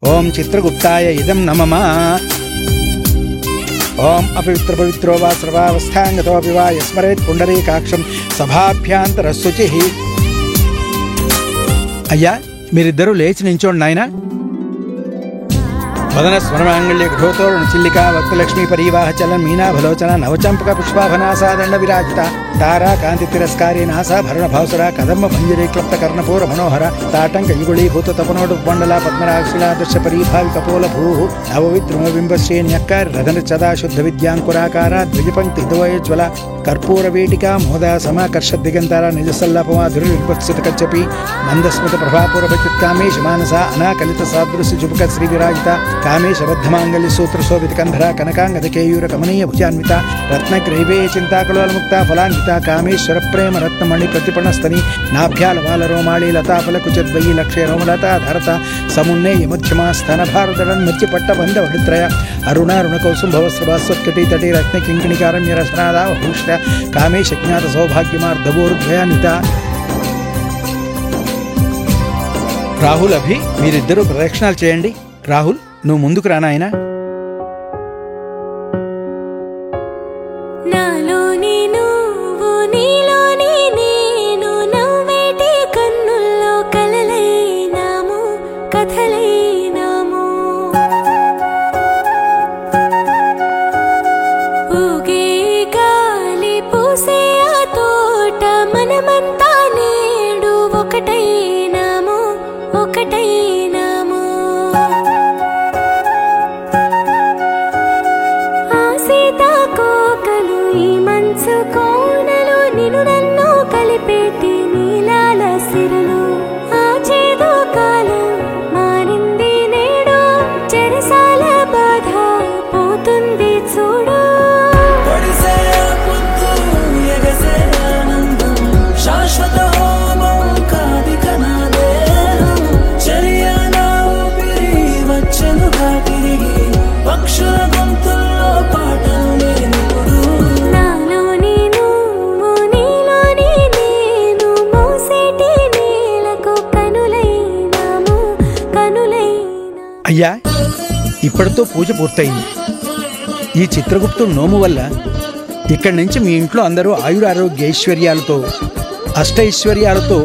ఓం చిత్రగుప్తాయ ఇదం నమః. ఓం అపవిత్రపవిత్రో వా సర్వావస్థాంగతోపి వా యస్మరేత్ పుండరీకాక్షం సభాభ్యాంతరశుచిః. అయ్యా, మీరిద్దరూ లేచి నించోండి నాయనా. వదన స్మరమాంగళ్య ఘోతోరణ చిల్లికా వక్తలక్ష్మీ పరీవాహ చలన్ మీనాభలోచన నవచంపక పుష్పాభనాసాదండ విరాజిత తారా కాంతి తిరస్కారీ నాసా భరణ భాసుర కదమ్మ భంజరీ క్లప్త కర్ణపూర మనోహర తాటంక యుగుళీభూత తపనోడు మండల పద్మరాక్షిలాదర్శ పరీభావి కపోల భూ నవవిద్రుమ బింబశ్రేణ్యక్కారి రథన చదా శుద్ధ విద్యాంకురాకార ద్విజపంక్తి ద్వయజ్వల కర్పూర వేటికా మోదా సమాకర్ష దిగంతార నిజసల్లాపమాధురి విపత్సిత కచ్చపి మందస్మృత ప్రభాపూరభచిత్ కామేశ మానస అనాకలిత సాదృశ్య జుబుక శ్రీ విరాజిత కామేశ బద్ధమాంగళ్య సూత్ర శోభిత కంధర కనకాంగద కేయూర కమనీయ భుజాన్విత రత్నగ్రైవే చింతాకులోన్ముక్త ఫలాన్విత కామేశ్వర ప్రేమ రత్నమణి ప్రతిపణస్తని నాభ్యాల వాల రోమాళి లతాఫలకుచద్వయి లక్ష్య రోమలతా ధరత సమున్నేయ మధ్యమా స్తన భారదడన్ మధ్యపట్ట బంధ వడిత్రయ అరుణారుణ కౌసుంభవస్రభాస్వత్కటి తటి రత్న కింకిణికారణ్య రసనాదా భూష్ట కామేశ జ్ఞాత సౌభాగ్యమార్ధవోరుద్వయాన్విత. రాహుల్, అభి, మీరిద్దరూ ప్రదక్షిణాలు చేయండి. రాహుల్, నువ్వు ముందుకు రానాయనా. అయ్యా, ఇప్పటితో పూజ పూర్తయింది. ఈ చిత్రగుప్తుడు నోము వల్ల ఇక్కడి నుంచి మీ ఇంట్లో అందరూ ఆయురారోగ్య ఐశ్వర్యాలతో అష్టైశ్వర్యాలతో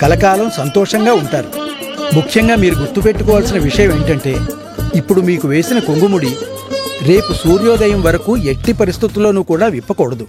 కలకాలం సంతోషంగా ఉంటారు. ముఖ్యంగా మీరు గుర్తుపెట్టుకోవాల్సిన విషయం ఏంటంటే, ఇప్పుడు మీకు వేసిన కుంగుముడి రేపు సూర్యోదయం వరకు ఎట్టి పరిస్థితుల్లోనూ కూడా విప్పకూడదు.